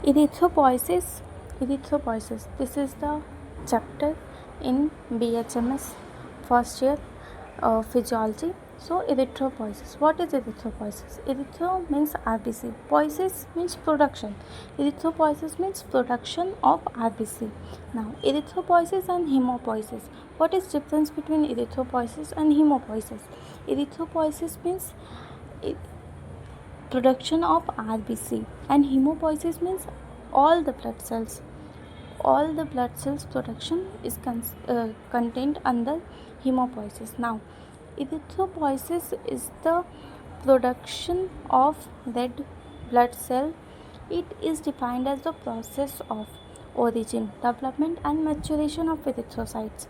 Erythropoiesis. Erythropoiesis. This is the chapter in BHMS first year physiology. So erythropoiesis. What is erythropoiesis? Erythro means RBC. Poiesis means production. Erythropoiesis means production of RBC. Now erythropoiesis and hemopoiesis. What is difference between erythropoiesis and hemopoiesis? Erythropoiesis means production of RBC and hemopoiesis means all the blood cells. All the blood cells production is contained under hemopoiesis. Now, erythropoiesis is the production of red blood cell. It is defined as the process of origin, development and maturation of erythrocytes.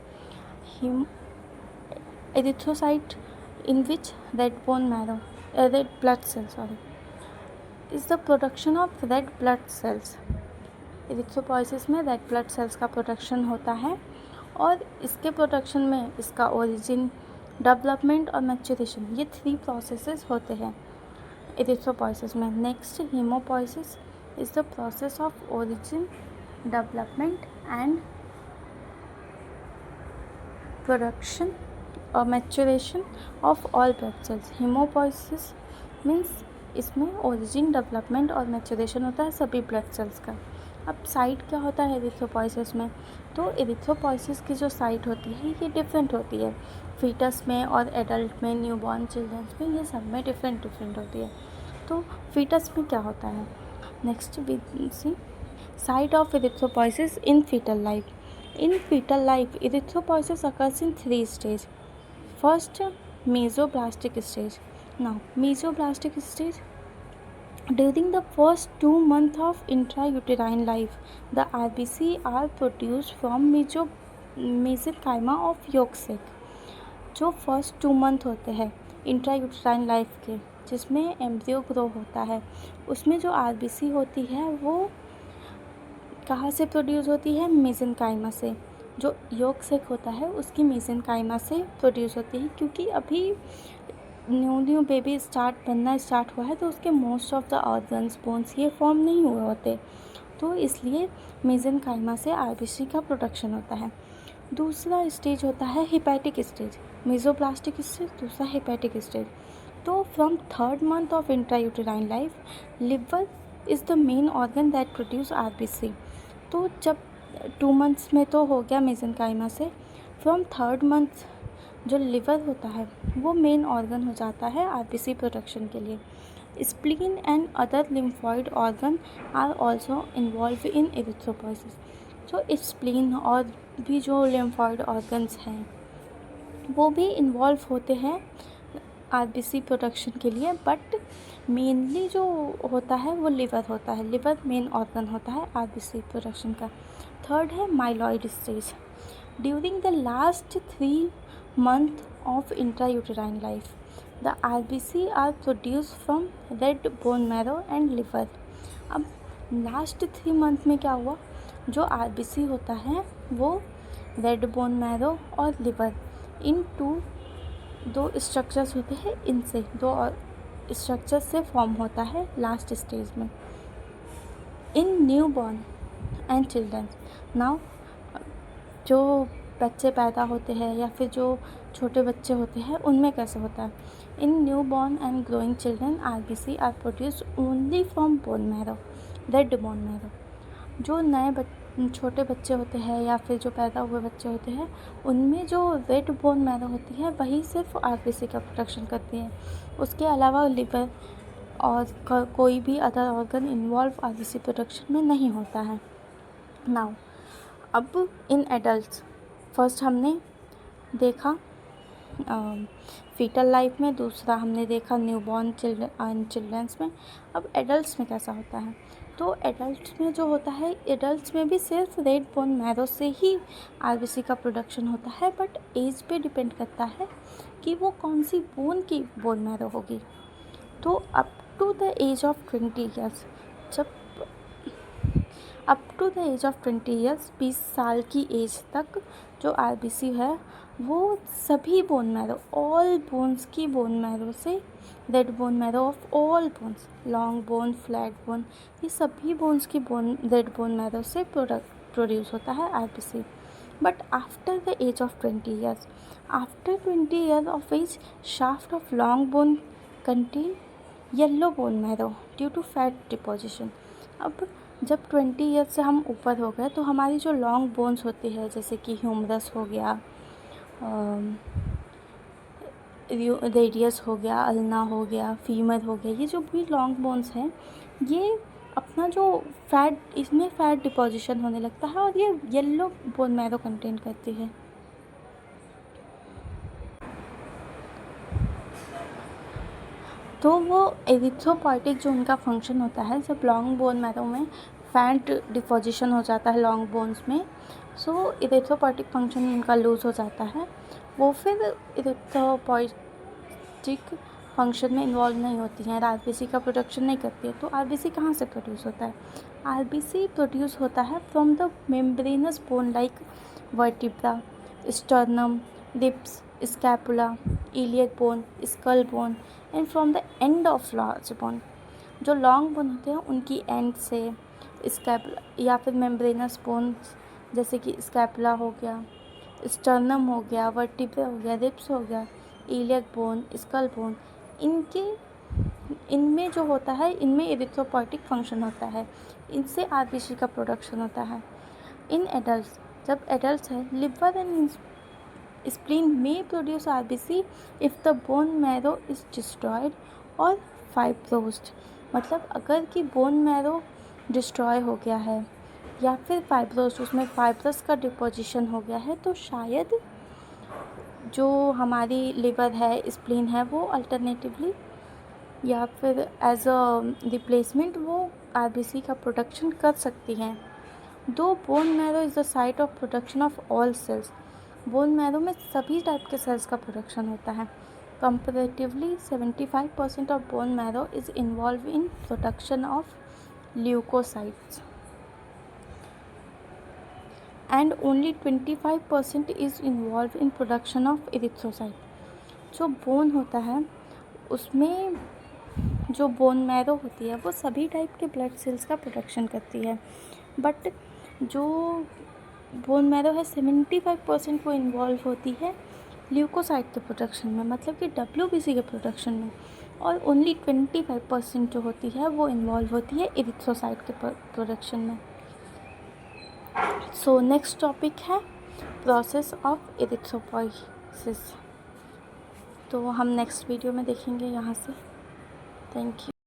Erythrocyte in which red blood cells is the production of red blood cells. Erythropoiesis में red blood cells का production होता है और इसके production में इसका origin, development और maturation, ये 3 प्रोसेसेस होते हैं इरिथ्रोपोइसिस में. Next haemopoiesis is the process of origin, development and production और maturation of all blood cells. Haemopoiesis means इसमें ओरिजिन, डेवलपमेंट और मैच्योरेशन होता है सभी ब्लड सेल्स का. अब साइट क्या होता है एरिथ्रोपोइसिस में? तो एरिथ्रोपोइसिस की जो साइट होती है ये डिफरेंट होती है. फीटस में और एडल्ट में, न्यूबॉर्न चिल्ड्रंस में, ये सब में डिफरेंट होती है. तो फीटस में क्या होता है? Next we see site of erythropoiesis in fetal life. In fetal life erythropoiesis occurs in 3 stage. First, mesoblastic stage. Now mesoblastic stage, during the first 2 months of intrauterine life, the RBC are produced from mesenchyma of yolk sac. जो first 2 month होते हैं intrauterine life के, जिसमें embryo grow होता है, उसमें जो RBC होती है वो कहाँ से प्रोड्यूस होती है? मेसेनकाइमा से. जो यॉक सेक होता है उसकी मेसेनकाइमा से प्रोड्यूस होती है, क्योंकि अभी न्यू बेबी बनना स्टार्ट हुआ है तो उसके most of the organs, bones ये फॉर्म नहीं हुए होते, तो इसलिए मेसेनकाइमा से RBC का प्रोडक्शन होता है. दूसरा स्टेज होता है हिपैटिक स्टेज. मेसोब्लास्टिक स्टेज, दूसरा हिपैटिक स्टेज. तो from 3rd month of intrauterine life, liver is the main organ that produce RBC. तो जब 2 मंथ्स में तो हो गया मेसेनकाइमा से, फ्रॉम 3rd मंथ जो लिवर होता है वो मेन ऑर्गन हो जाता है RBC प्रोडक्शन के लिए. Spleen and other lymphoid organ are also involve in erythropoiesis. जो स्प्लीन और भी जो लिम्फॉइड ऑर्गन्स हैं वो भी इन्वॉल्व होते हैं RBC प्रोडक्शन के लिए, बट मेनली जो होता है वो लिवर होता है. लिवर मेन ऑर्गन होता है RBC प्रोडक्शन का. थर्ड है myeloid stage. During the last 3 month of intrauterine life, the RBC are produced from red bone marrow and liver. अब लास्ट 3 मंथ में क्या हुआ? जो RBC होता है वो रेड बोन मैरो और लिवर, इन 2 स्ट्रक्चर्स होते हैं, इनसे 2 स्ट्रक्चर्स से फॉर्म होता है लास्ट स्टेज में. In newborn and children. Now जो बच्चे पैदा होते हैं या फिर जो छोटे बच्चे होते हैं उनमें कैसे होता है? In newborn and growing children RBC are produce only from bone marrow, red bone marrow. जो नए छोटे बच्चे होते हैं या फिर जो पैदा हुए बच्चे होते हैं उनमें जो रेड बोन मैरो होती है वही सिर्फ RBC का प्रोडक्शन करती है. उसके अलावा लिवर और कोई भी other organ involve RBC production में नहीं होता है. नाउ अब इन एडल्ट्स, फर्स्ट हमने देखा फीटल लाइफ में, दूसरा हमने देखा न्यूबॉर्न चिल्ड्रंस में. अब एडल्ट्स में कैसा होता है? तो एडल्ट्स में जो होता है, एडल्ट्स में भी सिर्फ रेड बोन मैरो से ही RBC का प्रोडक्शन होता है, बट एज पे डिपेंड करता है कि वो कौन सी बोन की बोन मैरो होगी. तो up to the age of 20 years, जब up to the age of 20 years, 20 साल की एज तक जो RBC है वो सभी बोन मैरो, ऑल बोन्स की बोन मैरो से, red bone marrow of all bones, long bone, flat bone, ये सभी बोन्स की रेड बोन मैरो से प्रोड्यूस होता है RBC. But after the age of 20 years, after 20 years of age, shaft of long bone contain yellow bone marrow due to fat deposition. अब जब 20 years से हम ऊपर हो गए तो हमारी जो लॉन्ग बोन्स होती है, जैसे कि ह्यूमरस हो गया, रेडियस हो गया, अल्ना हो गया, फीमर हो गया, ये जो भी लॉन्ग बोन्स हैं, ये अपना जो फैट, इसमें फैट डिपोजिशन होने लगता है और ये येलो बोन मैरो कंटेन करती है. तो वो एरिथ्रोपॉइटिक जो उनका फंक्शन होता है, जब लॉन्ग बोन मैरो में फैट डिपोजिशन हो जाता है लॉन्ग बोन्स में, सो एरिथ्रोपॉइटिक फंक्शन उनका लूज़ हो जाता है. वो फिर एरिथ्रोपॉइटिक फंक्शन में इन्वॉल्व नहीं होती हैं, आरबीसी का प्रोडक्शन नहीं करती है. तो आरबीसी कहाँ से प्रोड्यूस होता है? आरबीसी प्रोड्यूस होता है from the membranes bone like vertebra, sternum, ribs, scapula, iliac bone, skull bone and from the end of large bone. जो लॉन्ग बोन होते हैं उनकी एंड से स्कैपुला या फिर मेम्ब्रेनस बोन, जैसे कि स्कैपुला हो गया, स्टर्नम हो गया, वर्टिब्रा हो गया, रिब्स हो गया, इलियक बोन, स्कल बोन, इनमें जो होता है, इनमें एरिथ्रोपॉइटिक फंक्शन होता है, इनसे आरबीसी का प्रोडक्शन होता है. इन एडल्ट्स, जब एडल्ट्स हैं, लिवर एंड स्प्लीन में produce RBC if the bone marrow is destroyed और फाइब्रोस्ड. मतलब अगर कि बोन मैरो डिस्ट्रॉय हो गया है या फिर फाइब्रोस्ड, उसमें फाइब्रस का डिपोजिशन हो गया है, तो शायद जो हमारी लिवर है, स्प्लीन है, वो अल्टरनेटिवली या फिर एज अ रिप्लेसमेंट वो आरबीसी का प्रोडक्शन कर सकती हैं. दो bone marrow is the site of production of all cells. Bone marrow में सभी टाइप के सेल्स का प्रोडक्शन होता है. Comparatively 75% of bone marrow is involve in production of leucocytes and only 25% is involve in production of erythrocyte. जो bone होता है उसमें जो बोन मैरो होती है वो सभी टाइप के ब्लड सेल्स का प्रोडक्शन करती है, बट जो बोन मैरो है 75% वो इन्वॉल्व होती है ल्यूकोसाइट के प्रोडक्शन में, मतलब कि डब्ल्यूबीसी के प्रोडक्शन में, और ओनली 25% जो होती है वो इन्वॉल्व होती है एरिथ्रोसाइट के प्रोडक्शन में. सो नेक्स्ट टॉपिक है प्रोसेस ऑफ एरिथ्रोपोइसिस. तो हम नेक्स्ट वीडियो में देखेंगे यहाँ से. Thank you.